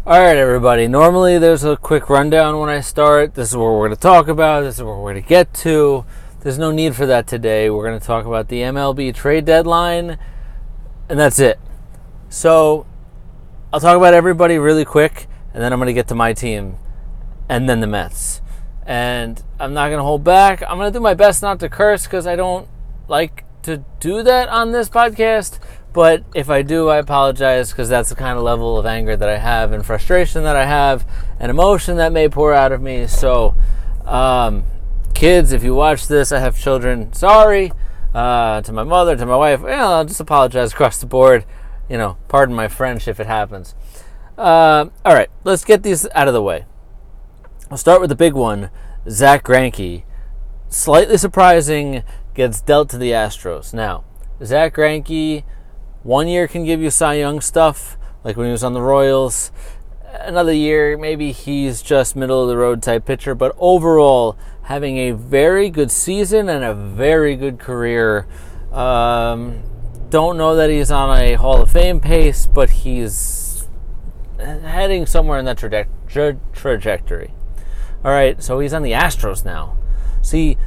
All right, everybody. Normally, there's a quick rundown when I start. This is what we're going to talk about. This is what we're going to get to. There's no need for that today. We're going to talk about the MLB trade deadline, and that's it. So, I'll talk about everybody really quick, and then I'm going to get to my team, and then the Mets. And I'm not going to hold back. I'm going to do my best not to curse because I don't like to do that on this podcast. But if I do, I apologize because that's the kind of level of anger that I have and frustration that I have and emotion that may pour out of me. So, kids, if you watch this, I have children. Sorry to my mother, to my wife. I'll just apologize across the board. Pardon my French if it happens. All right, let's get these out of the way. I'll start with the big one. Zack Greinke, slightly surprising, gets dealt to the Astros. Now, Zack Greinke, 1 year can give you Cy Young stuff, like when he was on the Royals. Another year, maybe he's just middle-of-the-road type pitcher. But overall, having a very good season and a very good career. Don't know that he's on a Hall of Fame pace, but he's heading somewhere in that trajectory. All right, so he's on the Astros now. See,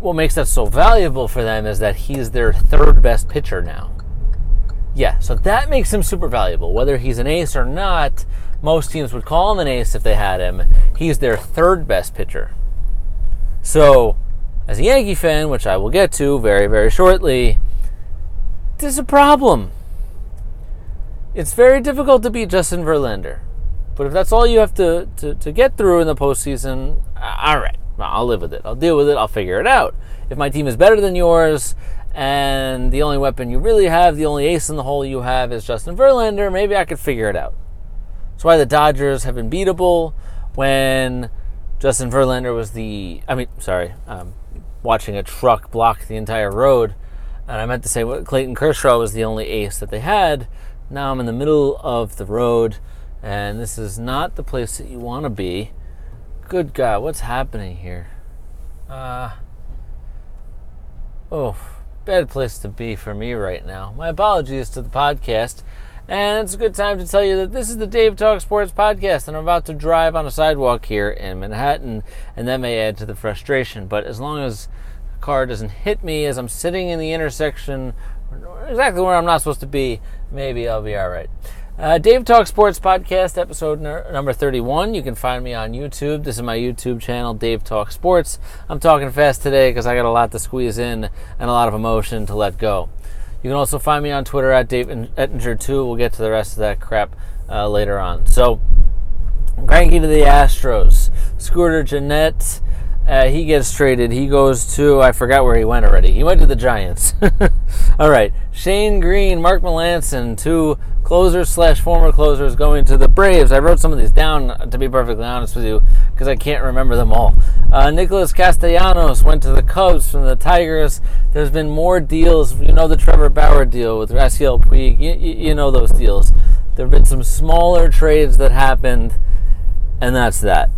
what makes that so valuable for them is that he's their third best pitcher now. Yeah, so that makes him super valuable. Whether he's an ace or not, most teams would call him an ace if they had him. He's their third best pitcher. So, as a Yankee fan, which I will get to very, very shortly, this is a problem. It's very difficult to beat Justin Verlander. But if that's all you have to get through in the postseason, all right, I'll live with it. I'll deal with it. I'll figure it out. If my team is better than yours, and the only weapon you really have, the only ace in the hole you have is Justin Verlander, maybe I could figure it out. That's why the Dodgers have been beatable when Justin Verlander was watching a truck block the entire road. And I meant to say Clayton Kershaw was the only ace that they had. Now I'm in the middle of the road, and this is not the place that you want to be. Good God, what's happening here? Bad place to be for me right now. My apologies to the podcast, and it's a good time to tell you that this is the Dave Talk Sports podcast, and I'm about to drive on a sidewalk here in Manhattan, and that may add to the frustration, but as long as the car doesn't hit me as I'm sitting in the intersection exactly where I'm not supposed to be, maybe I'll be all right. Dave Talk Sports Podcast, episode number 31. You can find me on YouTube. This is my YouTube channel, Dave Talk Sports. I'm talking fast today because I got a lot to squeeze in and a lot of emotion to let go. You can also find me on Twitter at Dave Ettinger2. We'll get to the rest of that crap later on. So, Greinke to the Astros. Scooter Gennett, he gets traded. He goes to, I forgot where he went already. He went to the Giants. All right. Shane Green, Mark Melancon, two closers / former closers going to the Braves. I wrote some of these down, to be perfectly honest with you, because I can't remember them all. Nicholas Castellanos went to the Cubs from the Tigers. There's been more deals. You know the Trevor Bauer deal with Yasiel Puig. You know those deals. There have been some smaller trades that happened, and that's that.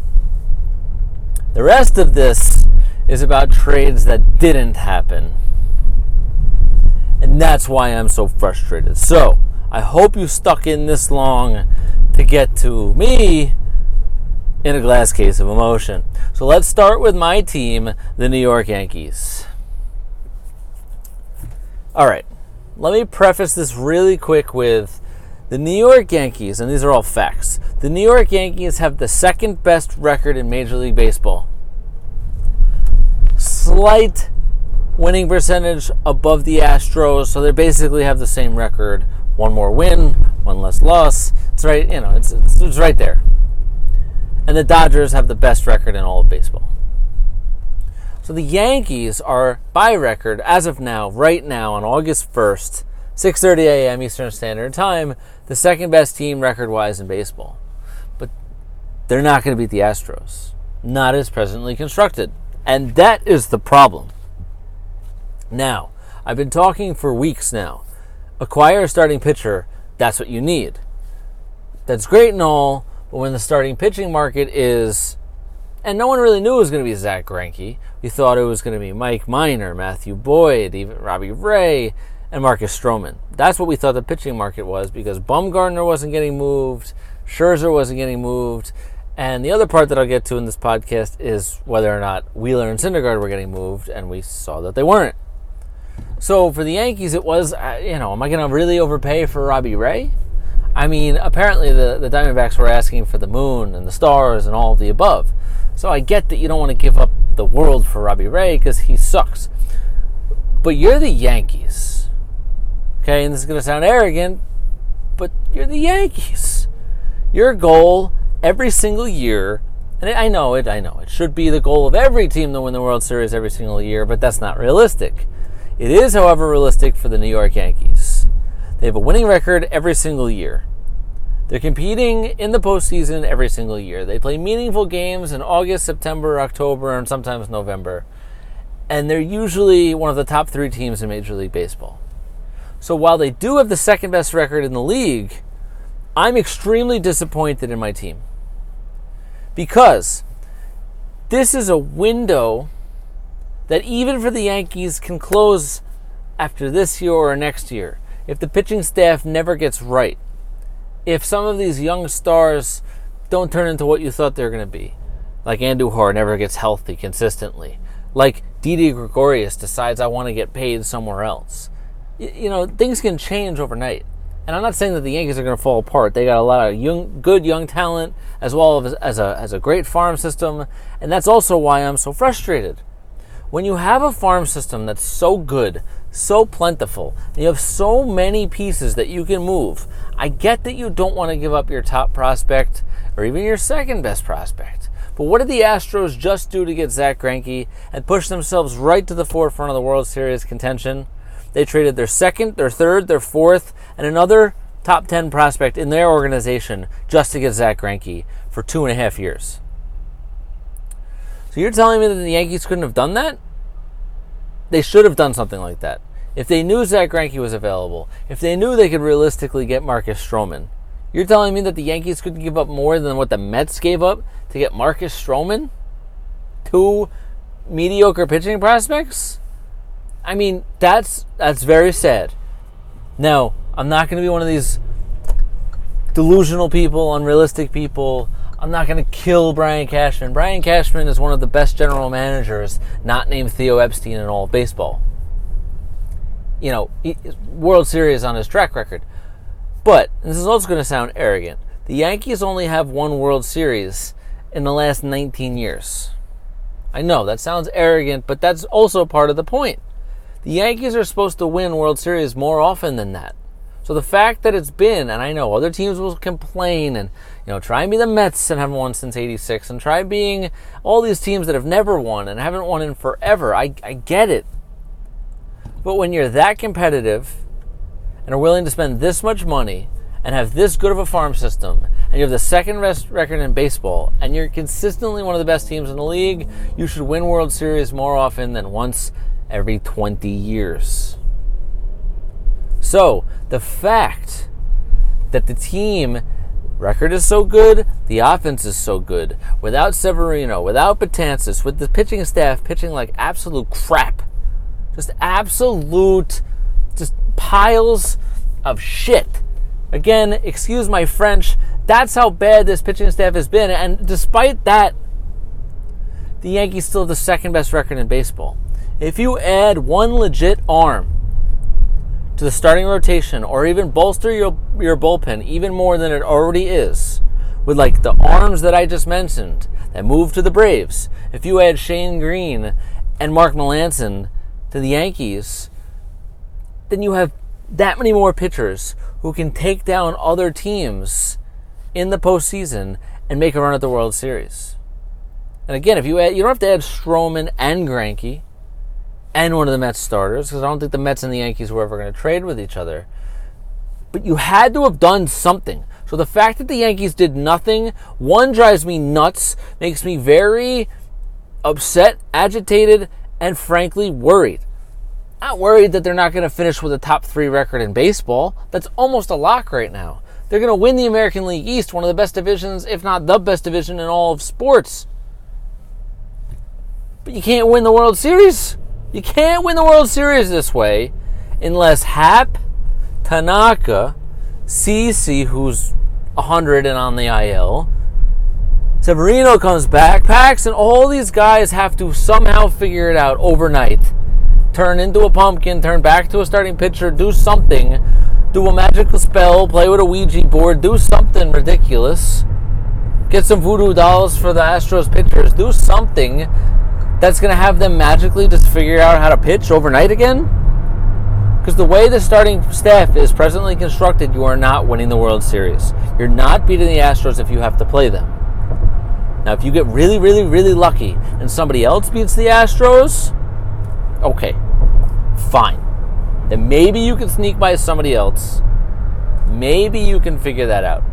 The rest of this is about trades that didn't happen. And that's why I'm so frustrated. So, I hope you stuck in this long to get to me in a glass case of emotion. So let's start with my team, the New York Yankees. All right, let me preface this really quick with the New York Yankees, and these are all facts. The New York Yankees have the second best record in Major League Baseball. Slight winning percentage above the Astros, so they basically have the same record. One more win, one less loss. It's right, it's right there. And the Dodgers have the best record in all of baseball. So the Yankees are, by record, as of now, right now, on August 1st, 6:30 a.m. Eastern Standard Time, the second best team record-wise in baseball. But they're not going to beat the Astros. Not as presently constructed. And that is the problem. Now, I've been talking for weeks now. Acquire a starting pitcher, that's what you need. That's great and all, but when the starting pitching market is, and no one really knew it was going to be Zack Greinke. We thought it was going to be Mike Minor, Matthew Boyd, even Robbie Ray, and Marcus Stroman. That's what we thought the pitching market was because Bumgarner wasn't getting moved. Scherzer wasn't getting moved. And the other part that I'll get to in this podcast is whether or not Wheeler and Syndergaard were getting moved, and we saw that they weren't. So for the Yankees, it was, am I going to really overpay for Robbie Ray? I mean, apparently the Diamondbacks were asking for the moon and the stars and all of the above. So I get that you don't want to give up the world for Robbie Ray because he sucks. But you're the Yankees. Okay, and this is going to sound arrogant, but you're the Yankees. Your goal every single year, and I know it should be the goal of every team to win the World Series every single year, but that's not realistic. It is, however, realistic for the New York Yankees. They have a winning record every single year. They're competing in the postseason every single year. They play meaningful games in August, September, October, and sometimes November. And they're usually one of the top 3 teams in Major League Baseball. So while they do have the second best record in the league, I'm extremely disappointed in my team. Because this is a window that even for the Yankees can close after this year or next year. If the pitching staff never gets right, if some of these young stars don't turn into what you thought they were going to be, like Andujar never gets healthy consistently, like Didi Gregorius decides I want to get paid somewhere else, things can change overnight. And I'm not saying that the Yankees are going to fall apart. They got a lot of good young talent, as well as a great farm system, and that's also why I'm so frustrated. When you have a farm system that's so good, so plentiful, and you have so many pieces that you can move, I get that you don't want to give up your top prospect or even your second best prospect. But what did the Astros just do to get Zack Greinke and push themselves right to the forefront of the World Series contention? They traded their second, their third, their fourth, and another top 10 prospect in their organization just to get Zack Greinke for 2.5 years. So you're telling me that the Yankees couldn't have done that? They should have done something like that. If they knew Zack Greinke was available, if they knew they could realistically get Marcus Stroman, you're telling me that the Yankees couldn't give up more than what the Mets gave up to get Marcus Stroman? 2 mediocre pitching prospects? I mean, that's very sad. Now, I'm not going to be one of these delusional people, unrealistic people. I'm not going to kill Brian Cashman. Brian Cashman is one of the best general managers not named Theo Epstein in all of baseball. World Series on his track record. But, and this is also going to sound arrogant, the Yankees only have 1 World Series in the last 19 years. I know, that sounds arrogant, but that's also part of the point. The Yankees are supposed to win World Series more often than that. So the fact that it's been, and I know other teams will complain and, try and be the Mets and haven't won since 86, and try being all these teams that have never won and haven't won in forever. I get it. But when you're that competitive and are willing to spend this much money and have this good of a farm system, and you have the second best record in baseball, and you're consistently one of the best teams in the league, you should win World Series more often than once every 20 years. So, the fact that the team record is so good, the offense is so good, without Severino, without Betances, with the pitching staff pitching like absolute crap, just piles of shit. Again, excuse my French, that's how bad this pitching staff has been, and despite that, the Yankees still have the second best record in baseball. If you add 1 legit arm to the starting rotation, or even bolster your bullpen even more than it already is, with like the arms that I just mentioned that moved to the Braves, if you add Shane Green and Mark Melancon to the Yankees, then you have that many more pitchers who can take down other teams in the postseason and make a run at the World Series. And again, if you don't have to add Stroman and Greinke and one of the Mets starters, because I don't think the Mets and the Yankees were ever going to trade with each other. But you had to have done something. So the fact that the Yankees did nothing, 1, drives me nuts, makes me very upset, agitated, and frankly worried. Not worried that they're not going to finish with a top 3 record in baseball. That's almost a lock right now. They're going to win the American League East, one of the best divisions, if not the best division in all of sports. But you can't win the World Series. You can't win the World Series this way unless Hap, Tanaka, CeCe, who's 100 and on the IL. Severino comes back. Paxton, all these guys have to somehow figure it out overnight. Turn into a pumpkin, turn back to a starting pitcher, do something. Do a magical spell, play with a Ouija board, do something ridiculous. Get some voodoo dolls for the Astros pitchers. Do something that's going to have them magically just figure out how to pitch overnight again. Because the way the starting staff is presently constructed, you are not winning the World Series. You're not beating the Astros if you have to play them. Now, if you get really, really, really lucky and somebody else beats the Astros, okay, fine. Then maybe you can sneak by somebody else. Maybe you can figure that out.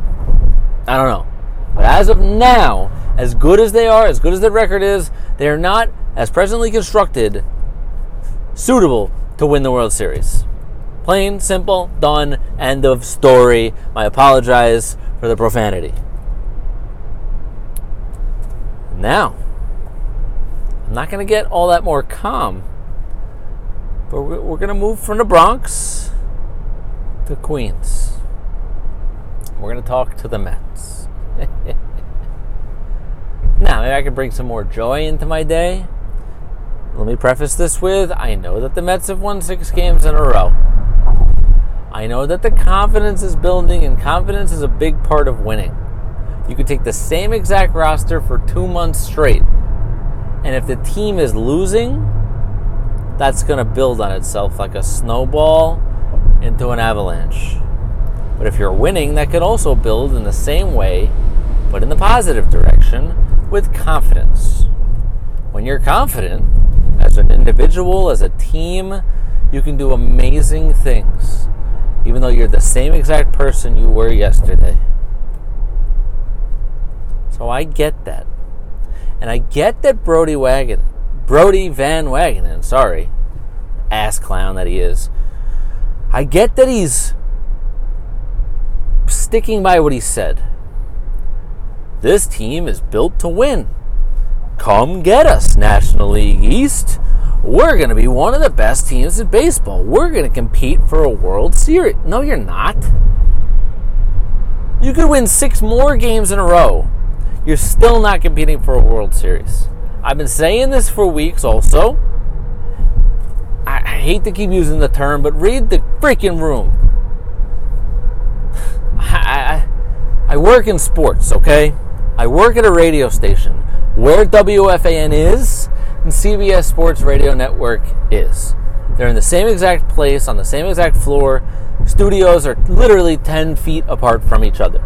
I don't know. But as of now, as good as they are, as good as their record is, they are not, as presently constructed, suitable to win the World Series. Plain, simple, done, end of story. I apologize for the profanity. Now, I'm not going to get all that more calm, but we're going to move from the Bronx to Queens. We're going to talk to the Mets. Now, maybe I can bring some more joy into my day. Let me preface this with, I know that the Mets have won 6 games in a row. I know that the confidence is building, and confidence is a big part of winning. You could take the same exact roster for 2 months straight, and if the team is losing, that's going to build on itself like a snowball into an avalanche. But if you're winning, that could also build in the same way, but in the positive direction, with confidence. When you're confident, as an individual, as a team, you can do amazing things, even though you're the same exact person you were yesterday. So I get that. And I get that Brody Van Wagenen, ass clown that he is. I get that he's sticking by what he said. This team is built to win. Come get us, National League East. We're going to be one of the best teams in baseball. We're going to compete for a World Series. No, you're not. You could win 6 more games in a row. You're still not competing for a World Series. I've been saying this for weeks also. I hate to keep using the term, but read the freaking room. I work in sports, okay? I work at a radio station where WFAN is and CBS Sports Radio Network is. They're in the same exact place, on the same exact floor. Studios are literally 10 feet apart from each other.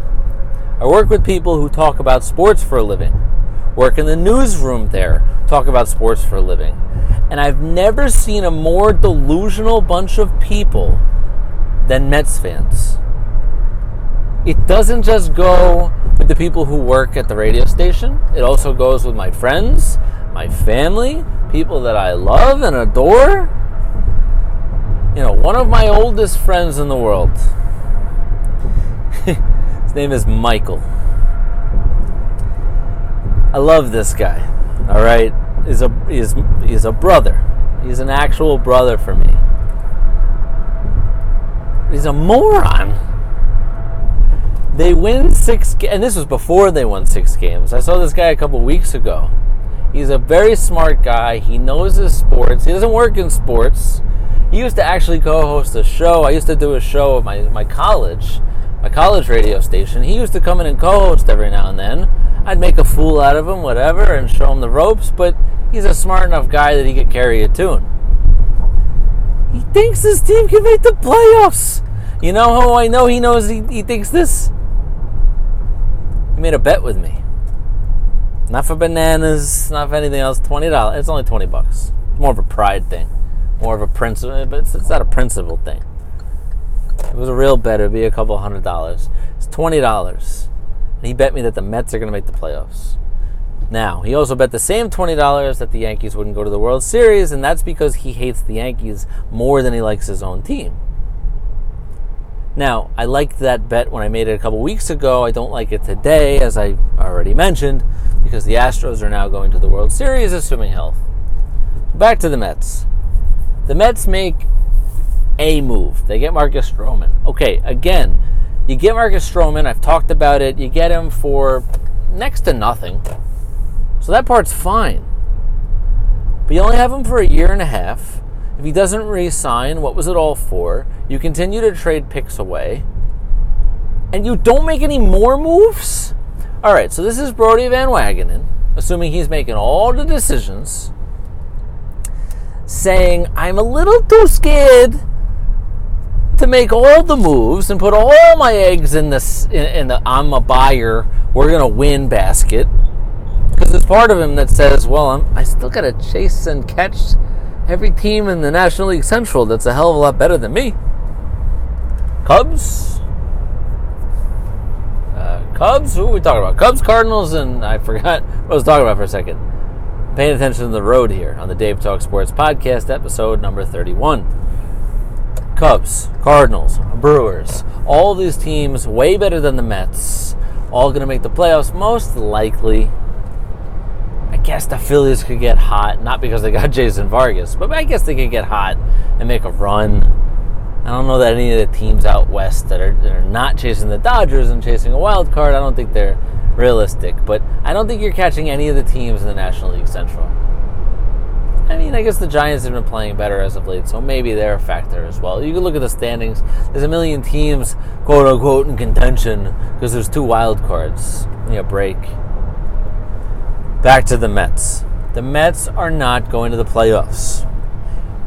I work with people who talk about sports for a living. Work in the newsroom there, talk about sports for a living. And I've never seen a more delusional bunch of people than Mets fans. It doesn't just go with the people who work at the radio station. It also goes with my friends, my family, people that I love and adore. You know, one of my oldest friends in the world. His name is Michael. I love this guy. All right, he's a brother. He's an actual brother for me. He's a moron. They win 6 games, and this was before they won 6 games. I saw this guy a couple weeks ago. He's a very smart guy. He knows his sports. He doesn't work in sports. He used to actually co-host a show. I used to do a show at my college radio station. He used to come in and co-host every now and then. I'd make a fool out of him, whatever, and show him the ropes, but he's a smart enough guy that he could carry a tune. He thinks this team can make the playoffs. You know how I know he knows he thinks this? He made a bet with me. Not for bananas, not for anything else. $20. It's only $20. It's more of a pride thing. More of a principle, but it's not a principle thing. If it was a real bet, it would be a couple $100. It's $20. And he bet me that the Mets are going to make the playoffs. Now, he also bet the same $20 that the Yankees wouldn't go to the World Series, and that's because he hates the Yankees more than he likes his own team. Now, I liked that bet when I made it a couple weeks ago. I don't like it today, as I already mentioned, because the Astros are now going to the World Series, assuming health. Back to the Mets. The Mets make a move. They get Marcus Stroman. Okay, again, You get Marcus Stroman. I've talked about it. You get him for next to nothing. So that part's fine. But you only have him for a year and a half. If he doesn't re-sign, what was it all for? You continue to trade picks away. And you don't make any more moves? All right, so this is Brodie Van Wagenen, assuming he's making all the decisions, saying, I'm a little too scared to make all the moves and put all my eggs in the I'm a buyer, we're going to win basket. Because there's part of him that says, well, I still got to chase and catch every team in the National League Central that's a hell of a lot better than me. Cubs? Who are we talking about? Cubs, Cardinals, and I forgot what I was talking about for a second. Paying attention to the road here on the Dave Talk Sports podcast, episode number 31. Cubs, Cardinals, Brewers, all these teams way better than the Mets, all going to make the playoffs most likely. I guess the Phillies could get hot, not because they got Jason Vargas, but I guess they could get hot and make a run. I don't know that any of the teams out west that are not chasing the Dodgers and chasing a wild card, I don't think they're realistic. But I don't think you're catching any of the teams in the National League Central. I mean, I guess the Giants have been playing better as of late, so maybe they're a factor as well. You can look at the standings. There's a million teams, quote-unquote, in contention because there's 2 wild cards. Break. Back to the Mets. The Mets are not going to the playoffs.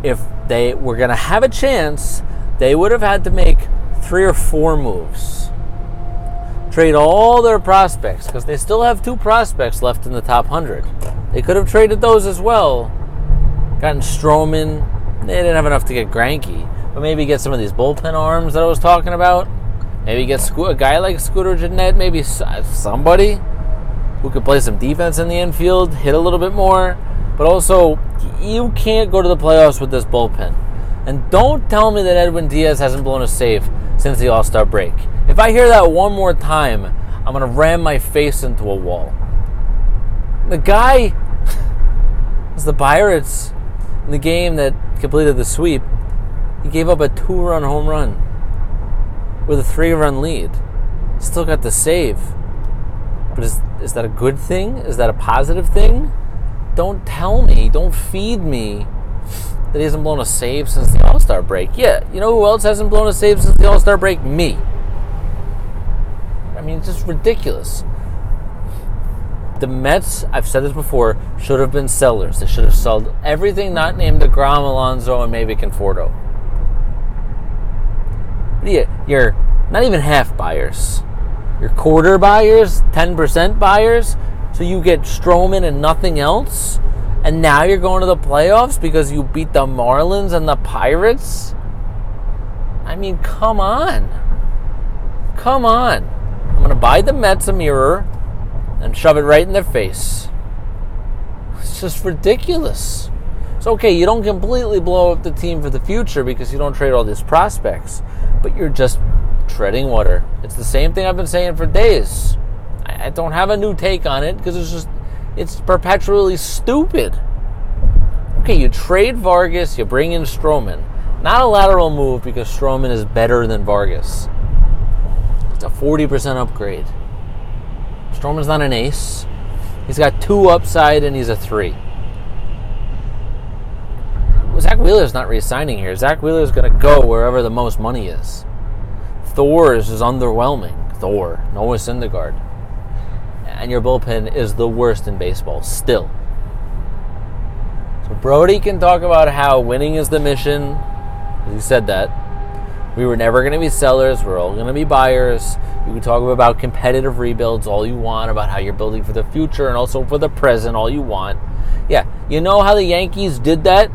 If they were going to have a chance, they would have had to make 3 or 4 moves. Trade all their prospects, because they still have 2 prospects left in the top 100. They could have traded those as well. Gotten Stroman. They didn't have enough to get Greinke, but maybe get some of these bullpen arms that I was talking about. Maybe get a guy like Scooter Gennett, maybe somebody who could play some defense in the infield, hit a little bit more. But also, you can't go to the playoffs with this bullpen. And don't tell me that Edwin Diaz hasn't blown a save since the All-Star break. If I hear that one more time, I'm going to ram my face into a wall. The guy was the Pirates in the game that completed the sweep. He gave up a 2-run home run with a 3-run lead. Still got the save. But is that a good thing? Is that a positive thing? Don't tell me, don't feed me that he hasn't blown a save since the All-Star break. Yeah, you know who else hasn't blown a save since the All-Star break? Me. I mean, it's just ridiculous. The Mets, I've said this before, should have been sellers. They should have sold everything not named DeGrom, Alonso, and maybe Conforto. Yeah, you're not even half buyers. You're quarter buyers, 10% buyers. So you get Stroman and nothing else, and now you're going to the playoffs because you beat the Marlins and the Pirates? I mean, come on. Come on. I'm going to buy the Mets a mirror and shove it right in their face. It's just ridiculous. It's okay, you don't completely blow up the team for the future because you don't trade all these prospects, but you're just treading water. It's the same thing I've been saying for days. I don't have a new take on it because it's perpetually stupid. Okay, you trade Vargas, you bring in Stroman. Not a lateral move because Stroman is better than Vargas. It's a 40% upgrade. Stroman's not an ace. He's got 2 upside and he's a 3. Zach Wheeler's not re-signing here. Zach Wheeler's going to go wherever the most money is. Thor is just underwhelming. Noah Syndergaard. And your bullpen is the worst in baseball still. So Brodie can talk about how winning is the mission. He said that. We were never going to be sellers. We're all going to be buyers. You can talk about competitive rebuilds all you want, about how you're building for the future and also for the present all you want. Yeah, you know how the Yankees did that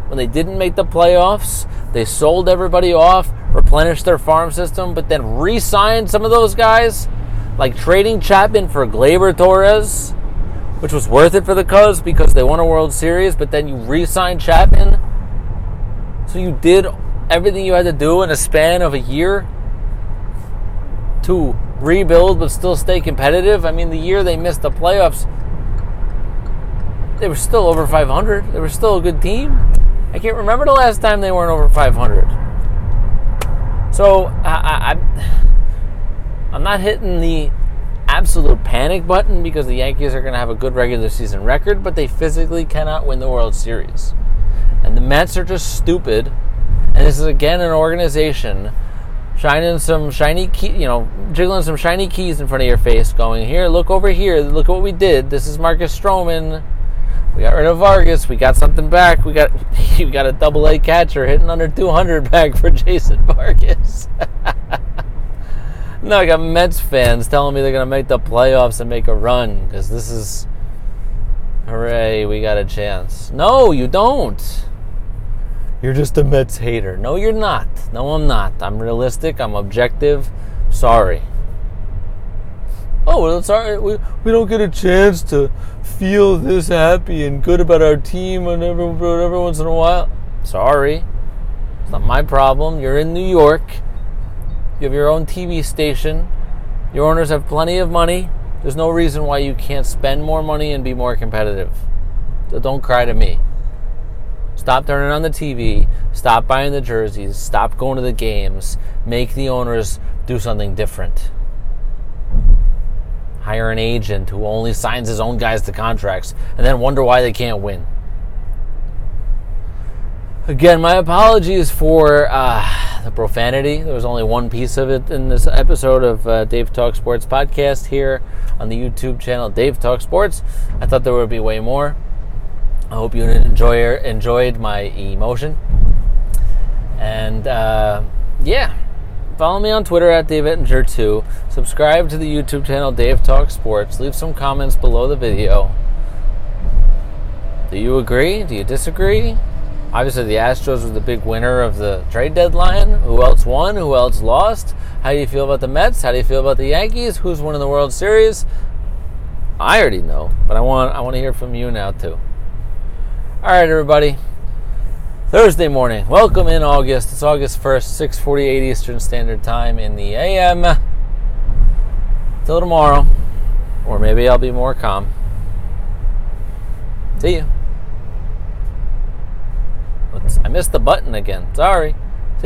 when they didn't make the playoffs? They sold everybody off, replenished their farm system, but then re-signed some of those guys? Like trading Chapman for Gleyber Torres, which was worth it for the Cubs because they won a World Series, but then you re-signed Chapman. So you did everything you had to do in a span of a year to rebuild but still stay competitive. I mean, the year they missed the playoffs, they were still over 500. They were still a good team. I can't remember the last time they weren't over 500. So I'm not hitting the absolute panic button because the Yankees are going to have a good regular season record, but they physically cannot win the World Series. And the Mets are just stupid. And this is, again, an organization shining some shiny key, jiggling some shiny keys in front of your face, going, here, look over here, look what we did. This is Marcus Stroman. We got rid of Vargas. We got something back. We got a double-A catcher hitting under 200 back for Jason Vargas. No, I got Mets fans telling me they're going to make the playoffs and make a run because this is, hooray, we got a chance. No, you don't. You're just a Mets hater. No, you're not. No, I'm not. I'm realistic. I'm objective. Sorry. Oh, well, sorry. We don't get a chance to feel this happy and good about our team every once in a while. Sorry. It's not my problem. You're in New York. You have your own TV station. Your owners have plenty of money. There's no reason why you can't spend more money and be more competitive. So don't cry to me. Stop turning on the TV. Stop buying the jerseys. Stop going to the games. Make the owners do something different. Hire an agent who only signs his own guys to contracts and then wonder why they can't win. Again, my apologies for the profanity. There was only one piece of it in this episode of Dave Talk Sports podcast here on the YouTube channel, Dave Talk Sports. I thought there would be way more. I hope you enjoyed my emotion. And, follow me on Twitter at DaveEttinger2. Subscribe to the YouTube channel, Dave Talk Sports. Leave some comments below the video. Do you agree? Do you disagree? Obviously, the Astros was the big winner of the trade deadline. Who else won? Who else lost? How do you feel about the Mets? How do you feel about the Yankees? Who's winning the World Series? I already know, but I want to hear from you now too. All right, everybody. Thursday morning. Welcome in August. It's August 1st, 6:48 Eastern Standard Time in the AM. Till tomorrow. Or maybe I'll be more calm. See you. I missed the button again. Sorry.